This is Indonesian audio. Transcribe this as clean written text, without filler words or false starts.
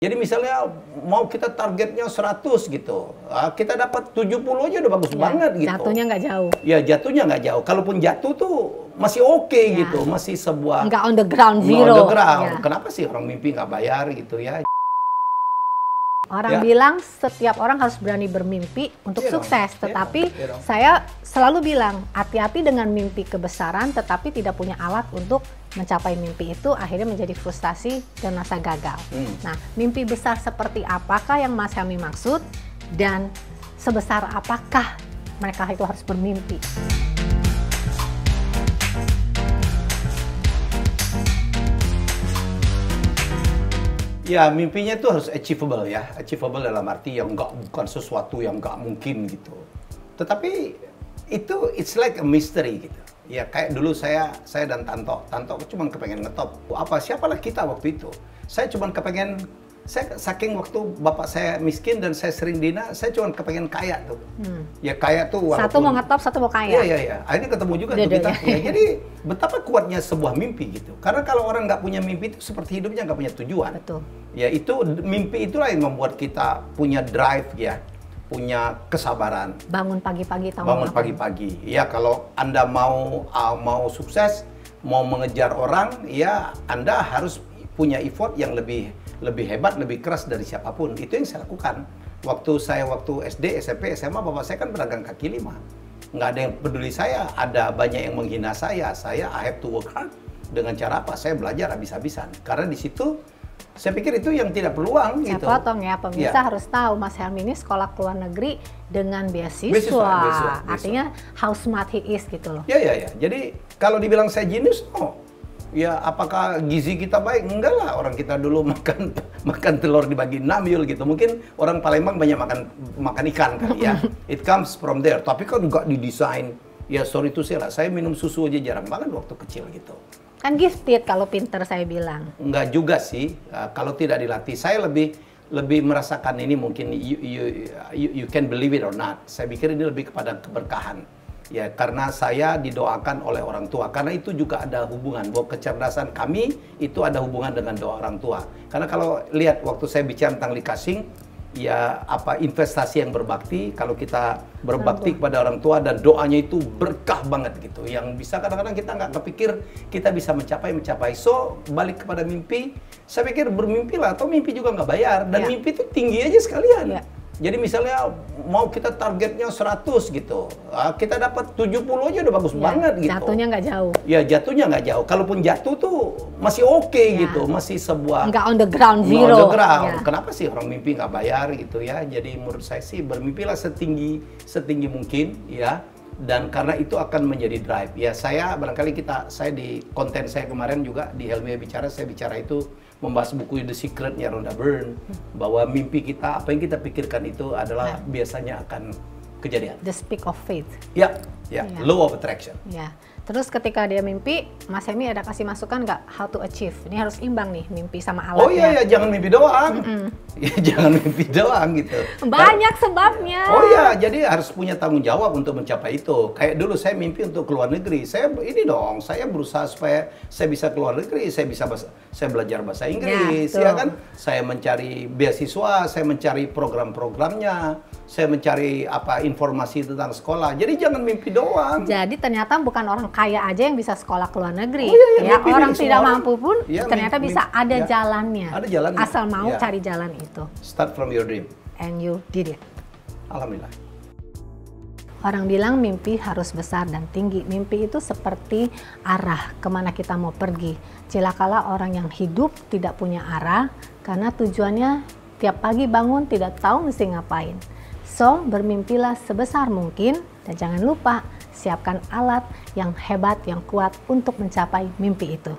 Jadi misalnya mau kita targetnya 100 gitu, kita dapat 70 aja udah bagus banget gitu. Jatuhnya nggak jauh. Ya jatuhnya nggak jauh. Kalaupun jatuh tuh masih oke gitu, masih sebuah. Nggak on the ground zero. On the ground. Kenapa sih orang mimpi nggak bayar gitu ya? Orang bilang setiap orang harus berani bermimpi untuk sukses, tetapi saya selalu bilang hati-hati dengan mimpi kebesaran tetapi tidak punya alat untuk mencapai mimpi itu, akhirnya menjadi frustasi dan rasa gagal. Nah, mimpi besar seperti apakah yang Mas Helmy maksud dan sebesar apakah mereka itu harus bermimpi? Ya, mimpinya itu harus achievable ya. Achievable dalam arti yang bukan sesuatu yang nggak mungkin gitu. Tetapi itu it's like a mystery gitu. Ya kayak dulu saya dan Tanto cuma kepengen ngetop. Siapalah kita waktu itu. Saya cuma kepengen, saya saking waktu bapak saya miskin dan saya sering dina, saya cuma kepengen kaya tuh. Ya kaya tuh walaupun, satu mau ngetop, satu mau kaya. Iya. Akhirnya ketemu juga tuh kita. Ya, jadi betapa kuatnya sebuah mimpi gitu. Karena kalau orang nggak punya mimpi itu seperti hidupnya nggak punya tujuan. Betul. Ya itu mimpi itulah yang membuat kita punya drive ya, punya kesabaran. Bangun pagi-pagi tahu Bangun pagi-pagi. Ya kalau Anda mau sukses, mau mengejar orang, ya Anda harus punya effort yang lebih hebat, lebih keras dari siapapun. Itu yang saya lakukan. Waktu SD, SMP, SMA, bapak saya kan pedagang kaki lima. Nggak ada yang peduli saya, ada banyak yang menghina saya. I have to work hard. Dengan cara apa? Saya belajar habis-habisan. Karena di situ, saya pikir itu yang tidak peluang gitu. Saya potong ya, pemirsa harus tahu Mas Helmy ini sekolah ke luar negeri dengan beasiswa. Artinya how smart he is gitu loh. Ya. Jadi kalau dibilang saya jenius, ya apakah gizi kita baik? Enggak lah, orang kita dulu makan telur dibagi 6 yul gitu. Mungkin orang Palembang banyak makan ikan kali ya. It comes from there. Tapi kan nggak didesain. Ya sorry to say lah, saya minum susu aja jarang banget waktu kecil gitu. Kan gifted kalau pinter saya bilang. Enggak juga sih, kalau tidak dilatih. Saya lebih merasakan ini mungkin you can believe it or not. Saya pikir ini lebih kepada keberkahan. Ya, karena saya didoakan oleh orang tua. Karena itu juga ada hubungan bahwa kecerdasan kami itu ada hubungan dengan doa orang tua. Karena kalau lihat waktu saya bicara tentang likasing, ya investasi yang berbakti, kalau kita berbakti kepada orang tua dan doanya itu berkah banget gitu, yang bisa kadang-kadang kita nggak kepikir kita bisa mencapai. So balik kepada mimpi, saya pikir bermimpilah, atau mimpi juga nggak bayar, dan mimpi itu tinggi aja sekalian. Jadi misalnya mau kita targetnya 100 gitu, kita dapat 70 aja udah bagus banget gitu. Jatuhnya nggak jauh. Ya jatuhnya nggak jauh. Kalaupun jatuh tuh masih oke gitu, masih sebuah. Nggak on the ground zero. On the ground. Kenapa sih orang mimpi nggak bayar gitu ya? Jadi menurut saya sih bermimpilah setinggi mungkin ya. Dan karena itu akan menjadi drive. Ya saya barangkali saya di konten saya kemarin juga di Helmy Bicara, saya bicara itu membahas buku The Secret-nya Rhonda Byrne, bahwa mimpi kita, apa yang kita pikirkan itu adalah biasanya akan kejadian. The speak of faith. Ya. Law of attraction. Ya. Terus ketika dia mimpi, Mas Helmy ada kasih masukan nggak how to achieve? Ini harus imbang nih mimpi sama alatnya. Oh iya, jangan mimpi doang. Ya, jangan mimpi doang gitu. Banyak sebabnya. Oh iya, jadi harus punya tanggung jawab untuk mencapai itu. Kayak dulu saya mimpi untuk keluar negeri. Saya berusaha supaya saya bisa keluar negeri, saya belajar bahasa Inggris, ya kan? Saya mencari beasiswa, saya mencari program-programnya, saya mencari informasi tentang sekolah. Jadi jangan mimpi doang. Jadi ternyata bukan orang kaya aja yang bisa sekolah ke luar negeri. Orang tidak mampu pun ternyata bisa ada jalannya. Ada jalannya. Asal mau cari jalan itu. Start from your dream. And you did it. Alhamdulillah. Orang bilang mimpi harus besar dan tinggi. Mimpi itu seperti arah kemana kita mau pergi. Cilakalah orang yang hidup tidak punya arah karena tujuannya tiap pagi bangun tidak tahu mesti ngapain. So, bermimpilah sebesar mungkin dan jangan lupa siapkan alat yang hebat, yang kuat untuk mencapai mimpi itu.